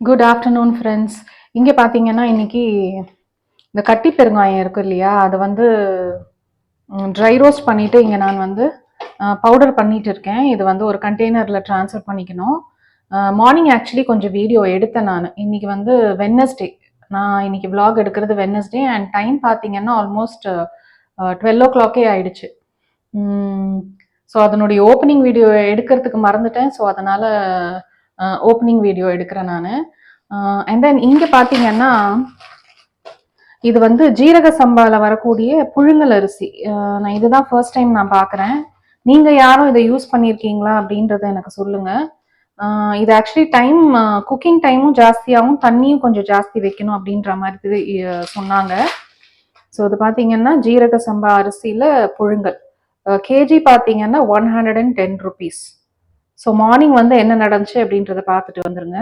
Good afternoon friends. இங்கே பார்த்தீங்கன்னா இன்னைக்கு இந்த கட்டி பெருங்காயம் இருக்கு இல்லையா, அதை வந்து ட்ரை ரோஸ்ட் பண்ணிட்டு இங்கே நான் வந்து பவுடர் பண்ணிட்டு இருக்கேன். இது வந்து ஒரு கண்டெய்னரில் ட்ரான்ஸ்ஃபர் பண்ணிக்கணும். மார்னிங் ஆக்சுவலி கொஞ்சம் வீடியோ எடுத்தேன் நான். இன்னைக்கு வந்து வெட்னஸ்டே. நான் இன்னைக்கு vlog எடுக்கிறது வெட்னஸ்டே அண்ட் டைம் பார்த்தீங்கன்னா ஆல்மோஸ்ட் 12 o'clock ஆயிடுச்சு. ஸோ அதனுடைய ஓப்பனிங் வீடியோ எடுக்கிறதுக்கு மறந்துட்டேன். ஸோ அதனால ஓப்பனிங் வீடியோ எடுக்கிறேன் நான். அண்ட் தென் இங்கே பார்த்தீங்கன்னா இது வந்து ஜீரக சம்பால வரக்கூடிய புழுங்கல் அரிசி. நான் இதுதான் ஃபர்ஸ்ட் டைம் நான் பார்க்குறேன். நீங்கள் யாரும் இதை யூஸ் பண்ணியிருக்கீங்களா அப்படின்றத எனக்கு சொல்லுங்க. இது ஆக்சுவலி டைம் குக்கிங் டைமும் ஜாஸ்தியாகவும் தண்ணியும் கொஞ்சம் ஜாஸ்தி வைக்கணும் அப்படின்ற மாதிரி சொன்னாங்க. ஸோ இது பார்த்தீங்கன்னா ஜீரக சம்பா அரிசியில் புழுங்கல் கேஜி பார்த்தீங்கன்னா 110 rupees. ஸோ மார்னிங் வந்து என்ன நடந்துச்சு அப்படின்றத பார்த்துட்டு வந்துருங்க.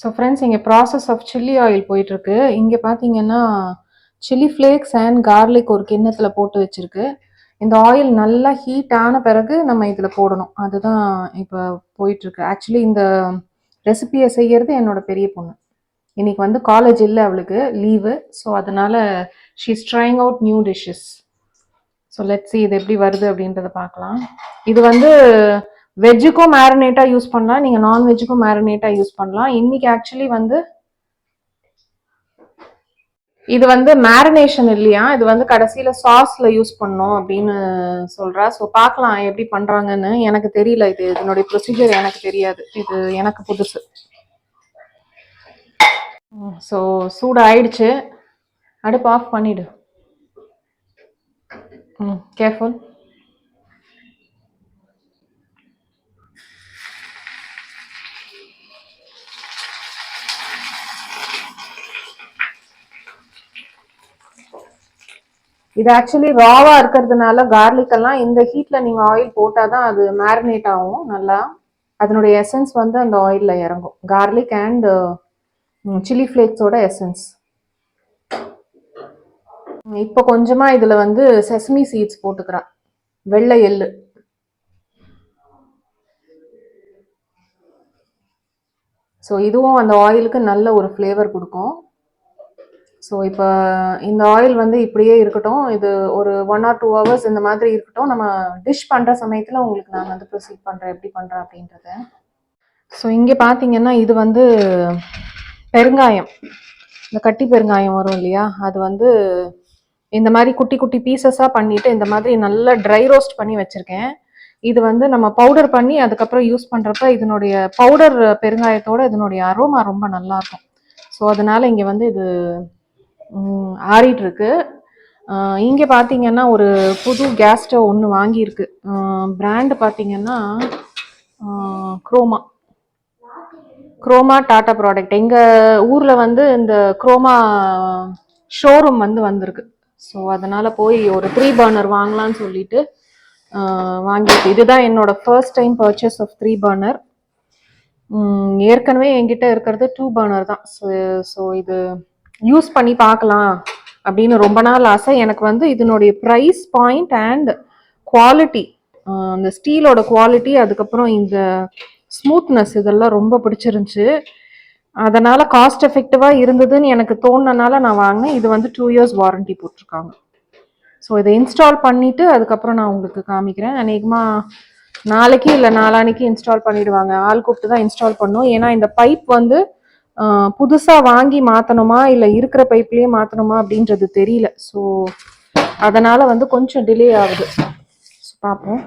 ஸோ ஃப்ரெண்ட்ஸ், இங்கே ப்ராசஸ் ஆஃப் சில்லி ஆயில் போயிட்டுருக்கு. இங்கே பார்த்தீங்கன்னா சில்லி ஃப்ளேக்ஸ் அண்ட் கார்லிக் ஒரு கிண்ணத்தில் போட்டு வச்சுருக்கு. இந்த ஆயில் நல்லா ஹீட் ஆன பிறகு நம்ம இதில் போடணும். அதுதான் இப்போ போயிட்டுருக்கு. ஆக்சுவலி இந்த ரெசிபியை செய்கிறது என்னோட பெரிய பொண்ணு. இன்னைக்கு வந்து காலேஜ் இல்லை, அவளுக்கு லீவு. ஸோ அதனால she is trying out new dishes. So let's see இது எப்படி வருது அப்படின்றத பார்க்கலாம். இது வந்து வெஜ்ஜுக்கும் மேரினேட்டாக யூஸ் பண்ணலாம், நீங்கள் நான்வெஜ்ஜுக்கும் மேரினேட்டாக யூஸ் பண்ணலாம். இன்னைக்கு ஆக்சுவலி வந்து இது வந்து மேரினேஷன் இல்லையா, இது வந்து கடைசியில் சாஸ்ல யூஸ் பண்ணோம் அப்படின்னு சொல்கிறா. ஸோ பார்க்கலாம் எப்படி பண்ணுறாங்கன்னு. எனக்கு தெரியல, இது இதனுடைய ப்ரொசீஜர் எனக்கு தெரியாது, இது எனக்கு புதுசு. ஸோ சூடு ஆயிடுச்சு, அடுப்பு ஆஃப் பண்ணிடு. கேர்ஃபுல். இது ஆக்சுவலி ராவா இருக்கிறதுனால கார்லிக் எல்லாம் இந்த ஹீட்ல நீங்க ஆயில் போட்டாதான் அது மேரினேட் ஆகும் நல்லா. அதனுடைய எசன்ஸ் வந்து அந்த ஆயில்ல இறங்கும். கார்லிக் அண்ட் சில்லி ஃப்ளேக்ஸோட எசன்ஸ். இப்போ கொஞ்சமா இதுல வந்து செசமி சீட்ஸ் போட்டுக்கிறா, வெள்ளை எள்ளு. ஸோ இதுவும் அந்த ஆயிலுக்கு நல்ல ஒரு ஃப்ளேவர் கொடுக்கும். ஸோ இப்போ இந்த ஆயில் வந்து இப்படியே இருக்கட்டும். இது ஒரு 1 or 2 hours இந்த மாதிரி இருக்கட்டும். நம்ம டிஷ் பண்ணுற சமயத்தில் உங்களுக்கு நான் வந்து ப்ரொசீட் பண்ணுறேன் எப்படி பண்ணுறேன் அப்படின்றத. ஸோ இங்கே பார்த்தீங்கன்னா இது வந்து பெருங்காயம், இந்த கட்டி பெருங்காயம் வரும் இல்லையா, அது வந்து இந்த மாதிரி குட்டி குட்டி பீசஸாக பண்ணிட்டு இந்த மாதிரி நல்லா ட்ரை ரோஸ்ட் பண்ணி வச்சுருக்கேன். இது வந்து நம்ம பவுடர் பண்ணி அதுக்கப்புறம் யூஸ் பண்ணுறப்ப இதனுடைய பவுடர் பெருங்காயத்தோட இதனுடைய அரோமா ரொம்ப நல்லாயிருக்கும். ஸோ அதனால இங்கே வந்து இது ஆறிட்டு இருக்கு. இங்கே பார்த்தீங்கன்னா ஒரு புது கேஸ் ஸ்டவ் ஒன்று வாங்கியிருக்கு. பிராண்டு பார்த்தீங்கன்னா குரோமா டாடா ப்ராடக்ட். எங்கள் ஊரில் வந்து இந்த குரோமா ஷோரூம் வந்து வந்திருக்கு. ஸோ அதனால் போய் ஒரு 3 burner வாங்கலான்னு சொல்லிட்டு வாங்கியிருக்கு. இதுதான் என்னோட first time purchase of 3 burner. ஏற்கனவே என்கிட்ட இருக்கிறது 2 burner தான். ஸோ இது யூஸ் பண்ணி பார்க்கலாம் அப்படின்னு ரொம்ப நாள் ஆசை. எனக்கு வந்து இதனுடைய ப்ரைஸ் பாயிண்ட் அண்ட் குவாலிட்டி, இந்த ஸ்டீலோட குவாலிட்டி, அதுக்கப்புறம் இந்த ஸ்மூத்னஸ், இதெல்லாம் ரொம்ப பிடிச்சிருந்துச்சு. அதனால காஸ்ட் எஃபெக்டிவாக இருந்ததுன்னு எனக்கு தோணுனால நான் வாங்கினேன். இது வந்து 2 years வாரண்டி போட்டிருக்காங்க. ஸோ இதை இன்ஸ்டால் பண்ணிட்டு அதுக்கப்புறம் நான் உங்களுக்கு காமிக்கிறேன். அநேகமாக நாளைக்கு இல்லை நாளானிக்கு இன்ஸ்டால் பண்ணிடுவாங்க. ஆள் கூப்பிட்டு தான் இன்ஸ்டால் பண்ணும். ஏன்னா இந்த பைப் வந்து புதுசா வாங்கி மாத்தணுமா இல்லை இருக்கிற பைப்லயே மாத்தணுமா அப்படின்றது தெரியல. ஸோ அதனால வந்து கொஞ்சம் டிலே ஆகுது. பார்ப்போம்.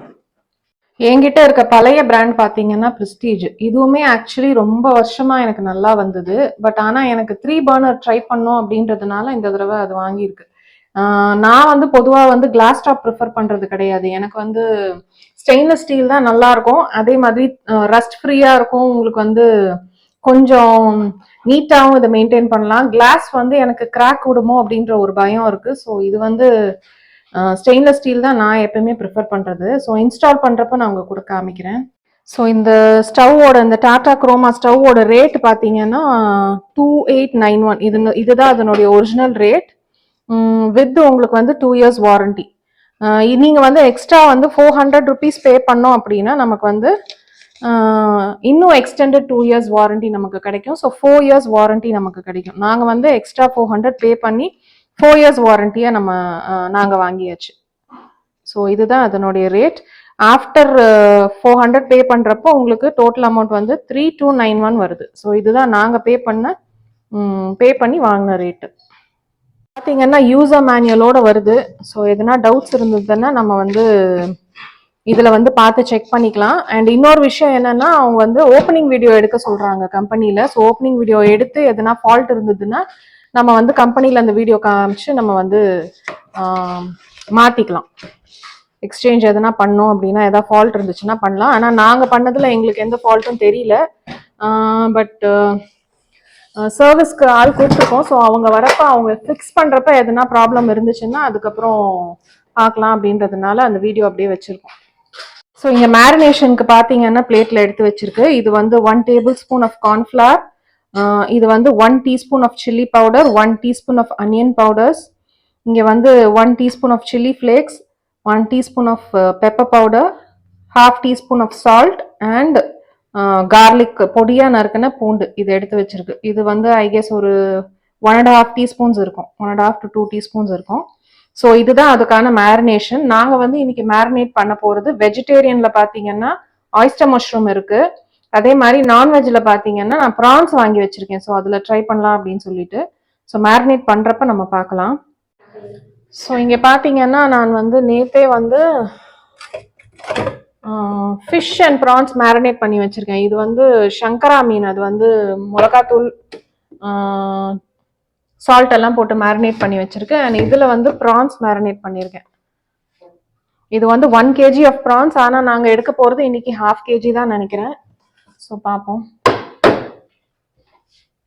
என்கிட்ட இருக்க பழைய பிராண்ட் பார்த்தீங்கன்னா பிரிஸ்டீஜ். இதுவுமே ஆக்சுவலி ரொம்ப வருஷமா எனக்கு நல்லா வந்தது. பட் ஆனால் எனக்கு 3 burner ட்ரை பண்ணோம் அப்படின்றதுனால இந்த தடவை அது வாங்கியிருக்கு. நான் வந்து பொதுவாக வந்து கிளாஸ் டாப் ப்ரிஃபர் பண்ணுறது கிடையாது. எனக்கு வந்து ஸ்டெயின்லெஸ் ஸ்டீல் தான் நல்லா இருக்கும். அதே மாதிரி ரஸ்ட் ஃப்ரீயாக இருக்கும். உங்களுக்கு வந்து கொஞ்சம் நீட்டாகவும் இதை மெயின்டைன் பண்ணலாம். கிளாஸ் வந்து எனக்கு கிராக் விடுமோ அப்படின்ற ஒரு பயம் இருக்கு. ஸோ இது வந்து ஸ்டெயின்லெஸ் ஸ்டீல் தான் நான் எப்பயுமே ப்ரிஃபர் பண்ணுறது. ஸோ இன்ஸ்டால் பண்ணுறப்ப நான் உங்களுக்கு கூட காமிக்கிறேன். ஸோ இந்த ஸ்டவ்வோட இந்த டாடா குரோமா ஸ்டவ்வோட ரேட் பார்த்தீங்கன்னா 2891. இதுதான் அதனுடைய ஒரிஜினல் ரேட். வித் உங்களுக்கு வந்து 2 இயர்ஸ் வாரண்டி. நீங்கள் வந்து எக்ஸ்ட்ரா வந்து 400 ருபீஸ் பே பண்ணோம் அப்படின்னா நமக்கு வந்து இன்னும் எக்ஸ்டெண்டட் 2 இயர்ஸ் வாரண்டி நமக்கு கிடைக்கும். ஸோ 4 இயர்ஸ் வாரண்டி நமக்கு கிடைக்கும். நாங்கள் வந்து எக்ஸ்ட்ரா 400 பே பண்ணி 4 இயர்ஸ் வாரண்டியை நாங்கள் வாங்கியாச்சு. ஸோ இதுதான் அதனுடைய ரேட். ஆஃப்டர் 400 பே பண்ணுறப்போ உங்களுக்கு டோட்டல் அமௌண்ட் வந்து 3291 வருது. ஸோ இதுதான் நாங்கள் பே பண்ணி வாங்கின ரேட்டு. பார்த்தீங்கன்னா யூசர் மேனுவலோட வருது. ஸோ எதுனா டவுட்ஸ் இருந்ததுன்னா நம்ம வந்து இதில் வந்து பார்த்து செக் பண்ணிக்கலாம். அண்ட் இன்னொரு விஷயம் என்னன்னா, அவங்க வந்து ஓப்பனிங் வீடியோ எடுக்க சொல்கிறாங்க கம்பெனியில். ஸோ ஓப்பனிங் வீடியோ எடுத்து எதுனா ஃபால்ட் இருந்ததுன்னா நம்ம வந்து கம்பெனியில் அந்த வீடியோ காமிச்சு நம்ம வந்து மாற்றிக்கலாம். எக்ஸ்சேஞ்ச் எதனா பண்ணோம் அப்படின்னா எதாவது ஃபால்ட் இருந்துச்சுன்னா பண்ணலாம். ஆனால் நாங்கள் பண்ணதில் எங்களுக்கு எந்த ஃபால்ட்டும் தெரியல. பட் சர்வீஸ்க்கு ஆள் கூப்பிட்டுருக்கோம். ஸோ அவங்க வரப்போ அவங்க ஃபிக்ஸ் பண்ணுறப்ப எதனா ப்ராப்ளம் இருந்துச்சுன்னா அதுக்கப்புறம் பார்க்கலாம் அப்படின்றதுனால அந்த வீடியோ அப்படியே வச்சுருக்கோம். ஸோ இங்கே மேரினேஷனுக்கு பார்த்தீங்கன்னா பிளேட்டில் எடுத்து வச்சிருக்கு. இது வந்து 1 டேபிள் ஸ்பூன் ஆஃப் கார்ன்ஃப்ளவர், இது வந்து 1 teaspoon of chilli powder, 1 teaspoon of onion powders, இங்கே வந்து 1 teaspoon of chilli flakes, 1 teaspoon of pepper powder, 1/2 teaspoon of salt and garlic பொடியாக நறுக்கின பூண்டு இது எடுத்து வச்சிருக்கு. இது வந்து ஐ கெஸ் ஒரு 1.5 டீஸ்பூன்ஸ் இருக்கும். 1.5 to 2 டீஸ்பூன்ஸ் இருக்கும். ஸோ இதுதான் அதுக்கான மேரினேஷன். நாங்கள் வந்து இன்னைக்கு மேரினேட் பண்ண போகிறது வெஜிடேரியனில் பார்த்தீங்கன்னா ஆயிஸ்டர் மஷ்ரூம் இருக்கு. அதே மாதிரி நான்வெஜ்ல பார்த்தீங்கன்னா நான் ப்ரான்ஸ் வாங்கி வச்சிருக்கேன். ஸோ அதில் ட்ரை பண்ணலாம் அப்படின்னு சொல்லிட்டு. ஸோ மேரினேட் பண்ணுறப்ப நம்ம பார்க்கலாம். ஸோ இங்கே பார்த்தீங்கன்னா நான் வந்து நேற்றே வந்து ஃபிஷ் அண்ட் ப்ரான்ஸ் மேரினேட் பண்ணி வச்சிருக்கேன். இது வந்து சங்கரா மீன். அது வந்து மிளகாத்தூள் சால்ட் எல்லாம் போட்டு மேரினேட் பண்ணி வச்சிருக்கேன். அண்ட் இதில் வந்து ப்ரான்ஸ் மேரினேட் பண்ணியிருக்கேன். இது வந்து 1 kg ஆஃப் ப்ரான்ஸ். ஆனால் நாங்கள் எடுக்க போகிறது இன்னைக்கு 1/2 kg தான் நினைக்கிறேன். ஸோ பார்ப்போம்.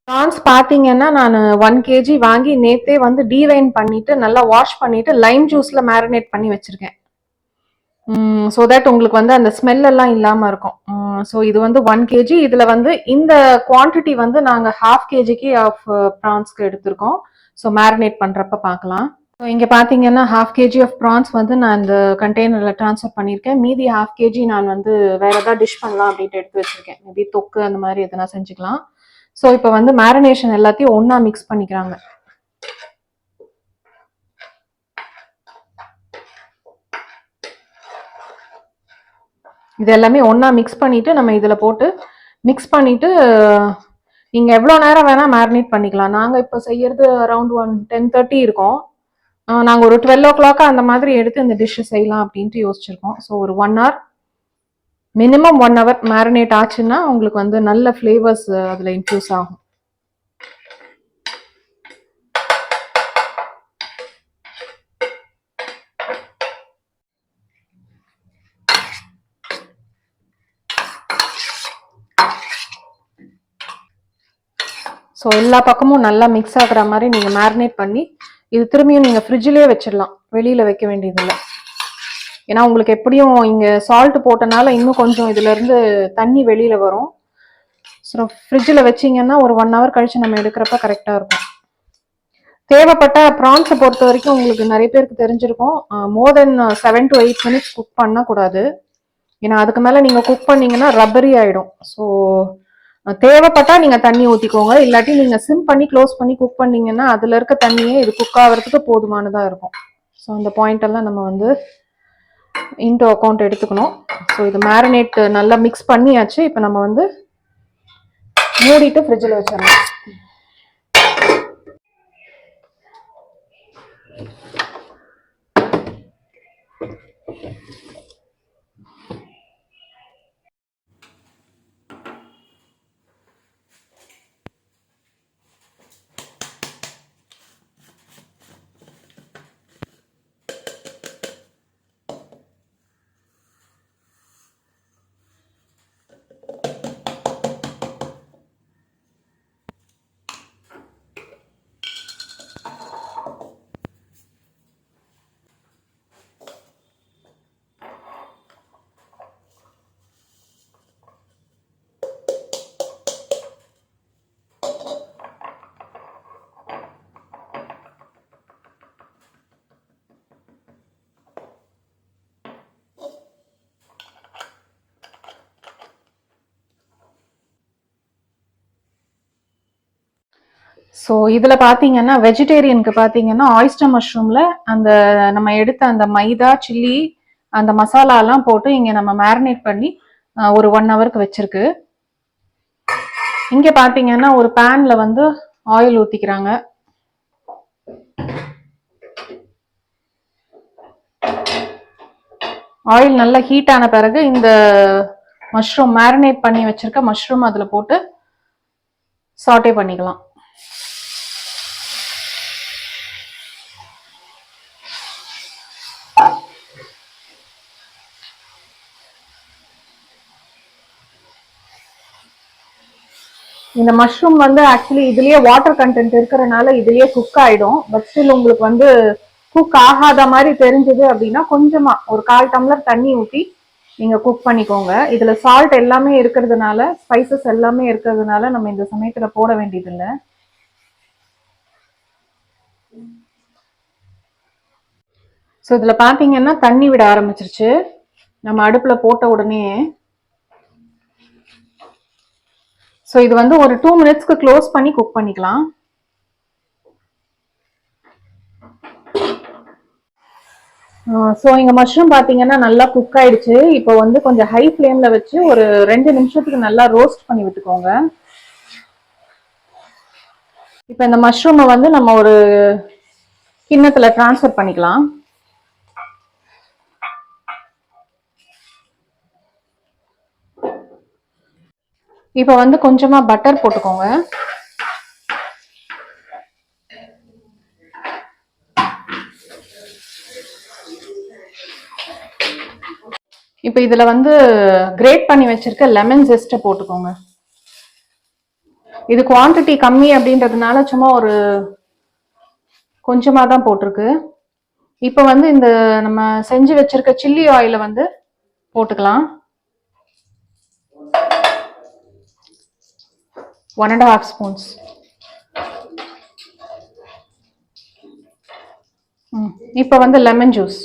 ப்ரான்ஸ் பார்த்தீங்கன்னா நான் 1 kg வாங்கி நேற்றே வந்து டீவைன் பண்ணிட்டு நல்லா வாஷ் பண்ணிட்டு லைம் ஜூஸில் மேரினேட் பண்ணி வச்சிருக்கேன். ஸோ தட் உங்களுக்கு வந்து அந்த ஸ்மெல் எல்லாம் இல்லாமல் இருக்கும். ஸோ இது வந்து 1 kg. இதில் வந்து இந்த குவான்டிட்டி வந்து நாங்கள் 1/2 kg ஆஃப் ப்ரான்ஸ்க்கு எடுத்திருக்கோம். ஸோ மேரினேட் பண்ணுறப்ப பார்க்கலாம். ஸோ இங்கே பார்த்தீங்கன்னா 1/2 kg ஆஃப் ப்ரான்ஸ் வந்து நான் இந்த கண்டெய்னரில் ட்ரான்ஸ்ஃபர் பண்ணியிருக்கேன். மீதி 1/2 kg நான் வந்து வேற ஏதாவது டிஷ் பண்ணலாம் அப்படின்ட்டு எடுத்து வச்சிருக்கேன். மேபி தொக்கு அந்த மாதிரி எதனா செஞ்சுக்கலாம். ஸோ இப்போ வந்து மேரினேஷன் எல்லாத்தையும் ஒன்றா மிக்ஸ் பண்ணிக்கிறாங்க. இது எல்லாமே ஒன்றா மிக்ஸ் பண்ணிவிட்டு நம்ம இதில் போட்டு மிக்ஸ் பண்ணிவிட்டு நீங்கள் எவ்வளோ நேரம் வேணால் மேரினேட் பண்ணிக்கலாம். நாங்கள் இப்போ செய்யறது அரௌண்ட் 10:30 இருக்கும். நாங்கள் ஒரு 12 o'clock அந்த மாதிரி எடுத்து இந்த டிஷ்ஷை செய்யலாம் அப்படின்ட்டு யோசிச்சிருக்கோம். ஸோ ஒரு 1 hour மினிமம் 1 hour மேரினேட் ஆச்சுன்னா உங்களுக்கு வந்து நல்ல ஃப்ளேவர்ஸ் அதில் இன்ஃப்யூஸ் ஆகும். ஸோ எல்லா பக்கமும் நல்லா மிக்ஸ் ஆகுற மாதிரி நீங்கள் மேரினேட் பண்ணி இது திரும்பியும் நீங்கள் ஃப்ரிட்ஜிலே வச்சிடலாம். வெளியில் வைக்க வேண்டியதில்லை. ஏன்னா உங்களுக்கு எப்படியும் இங்கே சால்ட் போட்டனால இன்னும் கொஞ்சம் இதுலேருந்து தண்ணி வெளியில் வரும். ஸோ ஃப்ரிட்ஜில் வச்சிங்கன்னா ஒரு 1 hour கழித்து நம்ம எடுக்கிறப்ப கரெக்டாக இருக்கும். தேவைப்பட்ட ப்ரான்ஸை பொறுத்த வரைக்கும் உங்களுக்கு நிறைய பேருக்கு தெரிஞ்சிருக்கும், மோர் தென் 7 to 8 minutes குக் பண்ணக்கூடாது. ஏன்னா அதுக்கு மேலே நீங்கள் குக் பண்ணிங்கன்னா ரப்பரி ஆகிடும். ஸோ தேவைப்பட்டா நீங்கள் தண்ணி ஊற்றிக்கோங்க. இல்லாட்டி நீங்கள் சிம் பண்ணி க்ளோஸ் பண்ணி குக் பண்ணிங்கன்னா அதில் இருக்க தண்ணியே இது குக் ஆகிறதுக்கு போதுமானதாக இருக்கும். ஸோ அந்த பாயிண்ட் எல்லாம் நம்ம வந்து இன்டூ அக்கௌண்ட் எடுத்துக்கணும். ஸோ இது மேரினேட் நல்லா மிக்ஸ் பண்ணியாச்சு. இப்போ நம்ம வந்து மூடிட்டு ஃப்ரிட்ஜில் வச்சிடலாம். ஸோ இதுல பாத்தீங்கன்னா வெஜிடேரியனுக்கு பாத்தீங்கன்னா ஆயிஸ்டர் மஷ்ரூம்ல அந்த நம்ம எடுத்த அந்த மைதா சில்லி அந்த மசாலா எல்லாம் போட்டு இங்க நம்ம மேரினேட் பண்ணி ஒரு 1 ஹவருக்கு வச்சிருக்கு. இங்க பாத்தீங்கன்னா ஒரு பேன்ல வந்து ஆயில் ஊத்திக்கிறாங்க. ஆயில் நல்லா ஹீட் ஆன பிறகு இந்த மஷ்ரூம் மேரினேட் பண்ணி வச்சிருக்க மஷ்ரூம் அதுல போட்டு சாட்டே பண்ணிக்கலாம். இந்த மஷ்ரூம் வந்து ஆக்சுவலி இதுலயே வாட்டர் கண்டென்ட் இருக்கிறதுனால இதுலயே குக் ஆயிடும். பட் ஸ்டில் உங்களுக்கு வந்து குக் ஆகாத மாதிரி தெரிஞ்சது அப்படின்னா கொஞ்சமா ஒரு 1/4 டம்ளர் தண்ணி ஊற்றி நீங்க குக் பண்ணிக்கோங்க. இதுல சால்ட் எல்லாமே இருக்கிறதுனால ஸ்பைசஸ் எல்லாமே இருக்கிறதுனால நம்ம இந்த சமயத்துல போட வேண்டியது இல்லை. ஸோ இதுல பாத்தீங்கன்னா தண்ணி விட ஆரம்பிச்சிருச்சு நம்ம அடுப்புல போட்ட உடனே. ஸோ இது வந்து ஒரு 2 மினிட்ஸ்க்கு க்ளோஸ் பண்ணி குக் பண்ணிக்கலாம். ஸோ இங்க மஷ்ரூம் பாத்தீங்கன்னா நல்லா குக் ஆயிடுச்சு. இப்போ வந்து கொஞ்சம் ஹை ஃப்ளேம்ல வச்சு ஒரு 2 நிமிஷத்துக்கு நல்லா ரோஸ்ட் பண்ணி விட்டுக்கோங்க. இப்போ இந்த மஷ்ரூமை வந்து நம்ம ஒரு கிண்ணத்துல டிரான்ஸ்ஃபர் பண்ணிக்கலாம். இப்போ வந்து கொஞ்சமா பட்டர் போட்டுக்கோங்க. இப்போ இதுல வந்து கிரேட் பண்ணி வச்சிருக்க லெமன் ஜெஸ்ட்டை போட்டுக்கோங்க. இது குவான்டிட்டி கம்மி அப்படின்றதுனால சும்மா ஒரு கொஞ்சமா தான் போட்டிருக்கு. இப்போ வந்து இந்த நம்ம செஞ்சு வச்சிருக்க சில்லி ஆயில வந்து போட்டுக்கலாம். 1.5 ஸ்பூன்ஸ். இப்போ வந்து லெமன் ஜூஸ்.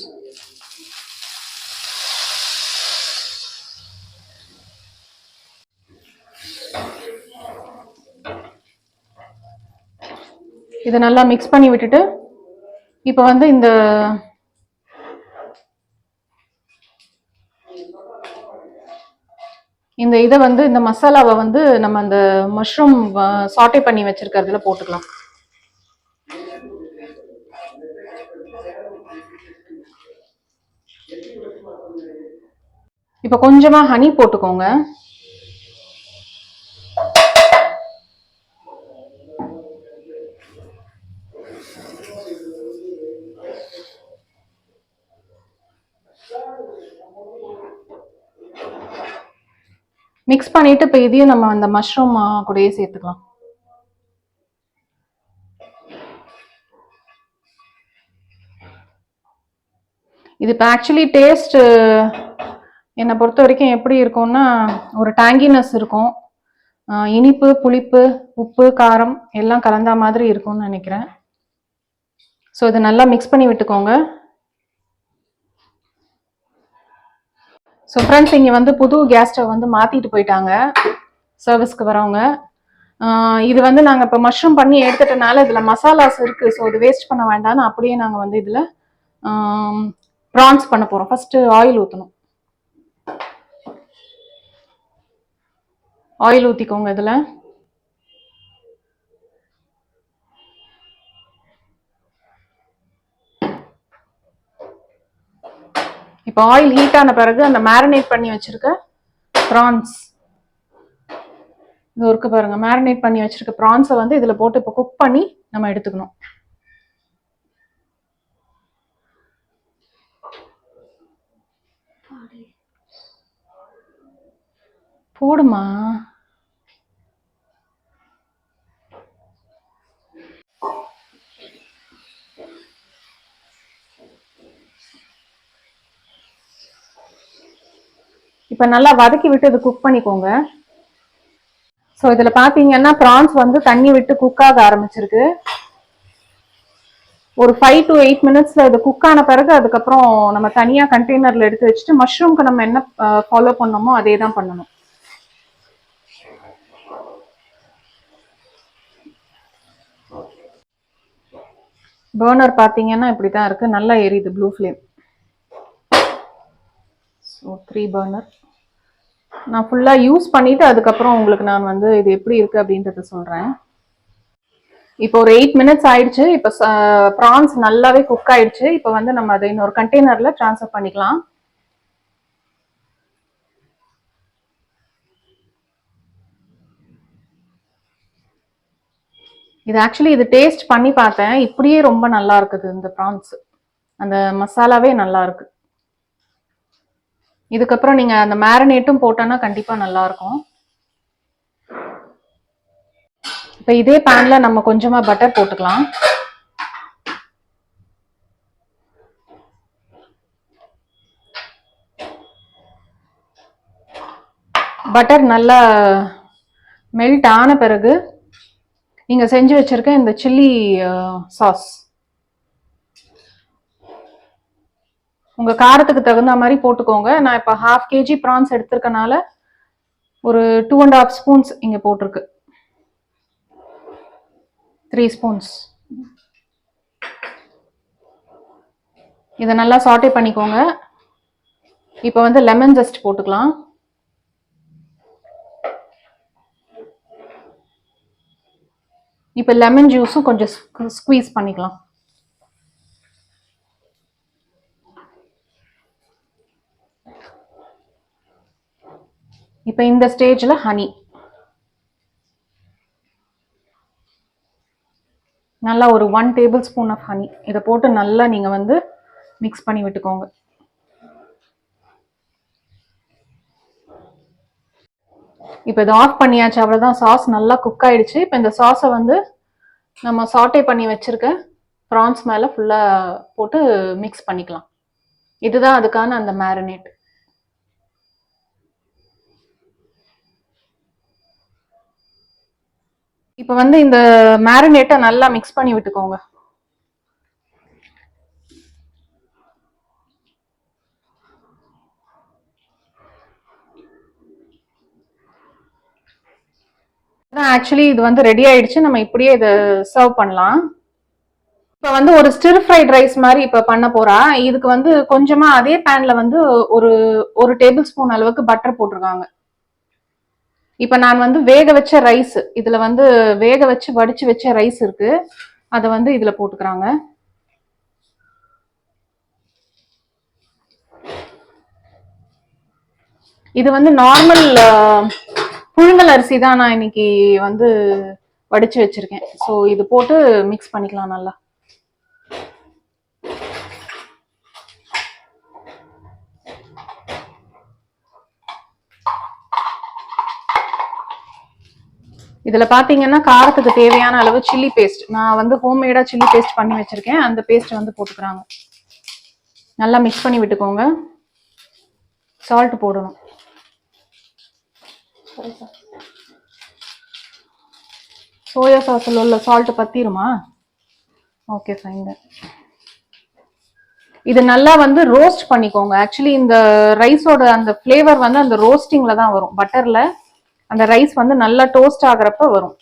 இதை நல்லா மிக்ஸ் பண்ணி விட்டுட்டு இப்போ வந்து இந்த இதை வந்து இந்த மசாலாவை வந்து நம்ம அந்த மஷ்ரூம் சாட்டே பண்ணி வச்சிருக்கிறதுல போட்டுக்கலாம். இப்போ கொஞ்சமா ஹனி போட்டுக்கோங்க. மிக்ஸ் பண்ணிட்டு இப்போ இதையும் நம்ம அந்த மஷ்ரூம் கூடயே சேர்த்துக்கலாம். இது இப்போ ஆக்சுவலி டேஸ்ட் என்னை பொறுத்த வரைக்கும் எப்படி இருக்கும்னா ஒரு டேங்கினஸ் இருக்கும். இனிப்பு புளிப்பு உப்பு காரம் எல்லாம் கலந்தா மாதிரி இருக்கும்னு நினைக்கிறேன். ஸோ இதை நல்லா மிக்ஸ் பண்ணி விட்டுக்கோங்க. ஸோ ஃப்ரெண்ட்ஸ் இங்கே வந்து புது கேஸ் ஸ்டவ் வந்து மாற்றிட்டு போயிட்டாங்க சர்வீஸ்க்கு வரவங்க. இது வந்து நாங்கள் இப்போ மஷ்ரூம் பண்ணி எடுத்துட்டனால இதில் மசாலாஸ் இருக்குது. ஸோ இது வேஸ்ட் பண்ண வேண்டாம்னு அப்படியே நாங்கள் வந்து இதில் ப்ரான்ஸ் பண்ண போகிறோம். ஃபஸ்ட்டு ஆயில் ஊற்றணும். ஆயில் ஊற்றிக்கோங்க. இதில் இப்போ ஆயில் ஹீட் ஆன பிறகு அந்த மேரினேட் பண்ணி வச்சிருக்க ப்ரான்ஸ் இது இருக்கு பாருங்க. மேரினேட் பண்ணி வச்சிருக்க ப்ரான்ஸை வந்து இதில் போட்டு இப்போ குக் பண்ணி நம்ம எடுத்துக்கணும். போடுமா. இப்போ நல்லா வதக்கி விட்டு இது குக் பண்ணிக்கோங்க. ஸோ இதில் பார்த்தீங்கன்னா ப்ரான்ஸ் வந்து தண்ணி விட்டு குக் ஆக ஆரம்பிச்சிருக்கு. ஒரு 5 to 8 மினிட்ஸ்ல இது குக் ஆன பிறகு அதுக்கப்புறம் நம்ம தனியாக கண்டெய்னர்ல எடுத்து வச்சுட்டு மஷ்ரூம்க்கு நம்ம என்ன ஃபாலோ பண்ணோமோ அதே தான் பண்ணணும். பர்னர் பார்த்தீங்கன்னா இப்படி தான் இருக்குது, நல்லா எரியுது ப்ளூ ஃப்ளேம். ஸோ 3 பர்னர் நான் ஃபுல்லாக யூஸ் பண்ணிவிட்டு அதுக்கப்புறம் உங்களுக்கு நான் வந்து இது எப்படி இருக்குது அப்படின்றத சொல்கிறேன். இப்போ ஒரு 8 மினிட்ஸ் ஆயிடுச்சு. இப்போ ப்ரான்ஸ் நல்லாவே குக் ஆயிடுச்சு. இப்போ வந்து நம்ம அதை இன்னொரு கண்டெய்னரில் ட்ரான்ஸ்ஃபர் பண்ணிக்கலாம். இது ஆக்சுவலி இது டேஸ்ட் பண்ணி பார்த்தேன். இப்படியே ரொம்ப நல்லா இருக்குது இந்த ப்ரான்ஸ். அந்த மசாலாவே நல்லா இருக்கு. இதுக்கப்புறம் நீங்க அந்த மேரினேட்டும் போட்டோன்னா கண்டிப்பா நல்லா இருக்கும். இப்போ இதே பேன்ல நம்ம கொஞ்சமா பட்டர் போட்டுக்கலாம். பட்டர் நல்லா மெல்ட் ஆன பிறகு நீங்க செஞ்சு வச்சிருக்க இந்த சில்லி சாஸ் உங்க காரத்துக்கு தகுந்த மாதிரி போட்டுக்கோங்க. நான் இப்போ 1/2 kg ப்ரான்ஸ் எடுத்திருக்கனால ஒரு 2.5 ஸ்பூன்ஸ் இங்க போட்டிருக்கு. 3 ஸ்பூன்ஸ். இதை நல்லா சாட்டே பண்ணிக்கோங்க. இப்போ வந்து லெமன் ஜஸ்ட் போட்டுக்கலாம். இப்போ லெமன் ஜூஸும் கொஞ்சம் ஸ்குவீஸ் பண்ணிக்கலாம். இப்போ இந்த ஸ்டேஜில் ஹனி நல்லா ஒரு 1 டேபிள் ஸ்பூன் ஆஃப் ஹனி இதை போட்டு நல்லா நீங்கள் வந்து மிக்ஸ் பண்ணி விட்டுக்கோங்க. இப்போ இதை ஆஃப் பண்ணியாச்சு, அவ்வளோதான். சாஸ் நல்லா குக் ஆயிடுச்சு. இப்போ இந்த சாஸை வந்து நம்ம சாட்டே பண்ணி வச்சிருக்க ப்ரான்ஸ் மேலே ஃபுல்லாக போட்டு மிக்ஸ் பண்ணிக்கலாம். இதுதான் அதுக்கான அந்த மேரினேட். இப்போ வந்து இந்த மேரினேட்டை நல்லா மிக்ஸ் பண்ணி விட்டுக்கோங்க. ஆக்சுவலி இது வந்து ரெடி ஆயிடுச்சு. நம்ம இப்படியே இதை சர்வ் பண்ணலாம். இப்போ வந்து ஒரு ஸ்டிர் ஃப்ரைட் ரைஸ் மாதிரி இப்போ பண்ண போறா. இதுக்கு வந்து கொஞ்சமா அதே பேன்ல வந்து ஒரு டேபிள் ஸ்பூன் அளவுக்கு பட்டர் போட்டிருக்காங்க. இப்போ நான் வந்து வேக வச்ச ரைஸ், இதுல வந்து வேக வச்சு வடிச்சு வச்ச ரைஸ் இருக்கு, அதை வந்து இதுல போட்டுக்கிறாங்க. இது வந்து நார்மல் புழுங்கல் அரிசி தான் நான் இன்னைக்கு வந்து வடிச்சு வச்சிருக்கேன். ஸோ இது போட்டு மிக்ஸ் பண்ணிக்கலாம் நல்லா. இதுல பாத்தீங்கன்னா காரத்துக்கு தேவையான அளவு சில்லி பேஸ்ட் நான் வந்து ஹோம்மேடா சில்லி பேஸ்ட் பண்ணி வச்சிருக்கேன். அந்த பேஸ்ட் வந்து போட்டுக்கிறாங்க. நல்லா மிக்ஸ் பண்ணி விட்டுக்கோங்க. சால்ட் போடணும். சோயா சாஸ்ல உள்ள சால்ட் பத்திருமா? Okay fine. இது நல்லா வந்து ரோஸ்ட் பண்ணிக்கோங்க. ஆக்சுவலி இந்த ரைஸோட அந்த ஃப்ளேவர் வந்து அந்த ரோஸ்டிங்ல தான் வரும். பட்டர்ல அந்த ரைஸ் வந்து நல்லா டோஸ்ட் ஆகுறப்ப வரும்.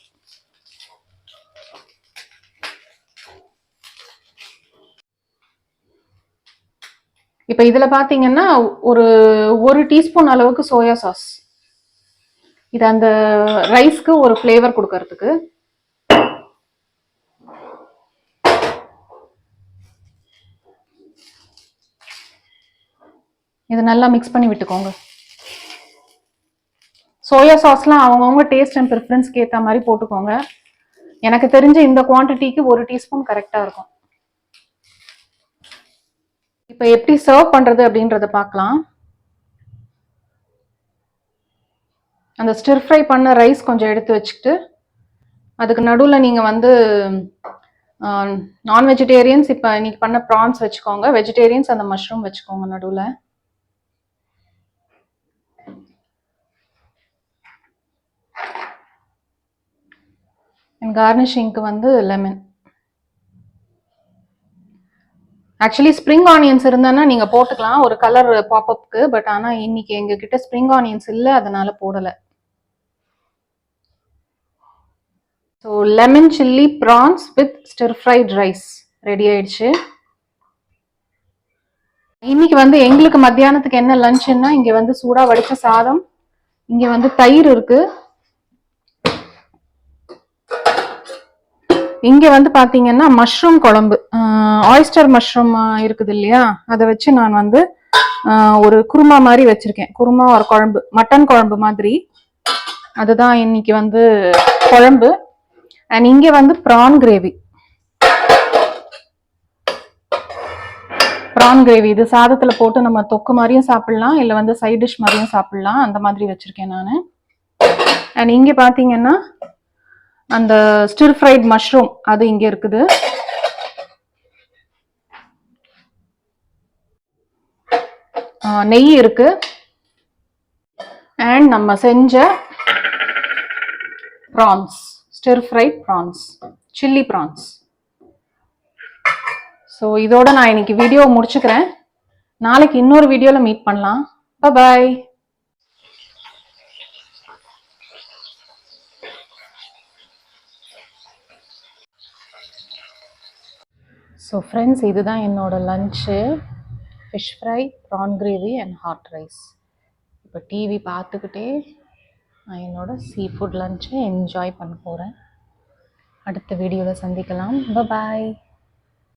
இப்ப இதுல பாத்தீங்கன்னா ஒரு டீஸ்பூன் அளவுக்கு சோயா சாஸ். இது அந்த ரைஸ்க்கு ஒரு ஃப்ளேவர் கொடுக்கறதுக்கு. இது நல்லா மிக்ஸ் பண்ணி விட்டுக்கோங்க. சோயா சாஸ்லாம் அவங்கவுங்க டேஸ்ட் அண்ட் ப்ரிஃபரன்ஸ்க்கு ஏற்ற மாதிரி போட்டுக்கோங்க. எனக்கு தெரிஞ்ச இந்த குவான்டிட்டிக்கு ஒரு டீஸ்பூன் கரெக்டா இருக்கும். இப்போ எப்படி சர்வ் பண்றது அப்படின்றத பார்க்கலாம். அந்த ஸ்டிர் ஃப்ரை பண்ண ரைஸ் கொஞ்சம் எடுத்து வச்சுக்கிட்டு அதுக்கு நடுவில் நீங்கள் வந்து நான் வெஜிடேரியன்ஸ் இப்போ இன்னைக்கு பண்ண ப்ரான்ஸ் வச்சுக்கோங்க, வெஜிடேரியன்ஸ் அந்த மஷ்ரூம் வச்சுக்கோங்க நடுவில். கார்னிஷிங்க்கு வந்து லெமன். ஆக்சுவலி ஸ்ப்ரிங் ஆனியன்ஸ் இருந்தானா நீங்க போட்டுக்கலாம் ஒரு கலர் பாப்அப்க்கு. பட் ஆனா இன்னைக்கு எங்க கிட்ட ஸ்ப்ரிங் ஆனியன்ஸ் இல்லை, அதனால போடல. So lemon chilli prawns with stir fried rice. Ready ஆயிடுச்சு. இன்னைக்கு வந்து எங்களுக்கு மத்தியானத்துக்கு என்ன லஞ்சுன்னா, இங்க வந்து சூடா வடிச்ச சாதம், இங்க வந்து தயிர் இருக்கு, இங்க வந்து பாத்தீங்கன்னா மஷ்ரூம் குழம்பு, ஆயிஸ்டர் மஷ்ரூம் இருக்குது இல்லையா, அதை வச்சு நான் வந்து ஒரு குருமா மாதிரி வச்சிருக்கேன். குருமா ஒரு குழம்பு, மட்டன் குழம்பு மாதிரி, அதுதான் இன்னைக்கு வந்து குழம்பு. அண்ட் இங்க வந்து ப்ரான் கிரேவி. ப்ரான் கிரேவி இது சாதத்துல போட்டு நம்ம தொக்கு மாதிரியும் சாப்பிடலாம், இல்ல வந்து சைட் டிஷ் மாதிரியும் சாப்பிடலாம். அந்த மாதிரி வச்சிருக்கேன் நான். அண்ட் இங்க பாத்தீங்கன்னா அந்த ஸ்டிர் ஃப்ரைட் மஷ்ரூம் அது இங்க இருக்குது. நெய் இருக்கு. அண்ட் நம்ம செஞ்ச prawns, stir fried prawns, chilli prawns. So இதோட நான் இன்னைக்கு வீடியோ முடிச்சுக்கிறேன். நாளைக்கு இன்னொரு வீடியோல மீட் பண்ணலாம். பாய். ஸோ ஃப்ரெண்ட்ஸ், இதுதான் என்னோட lunch. Fish fry, prawn gravy and hot rice. இப்போ டிவி பார்த்துக்கிட்டே நான் என்னோட சீ ஃபுட் லன்ச்சை என்ஜாய் பண்ண போகிறேன். அடுத்த வீடியோவில் சந்திக்கலாம். பாய்.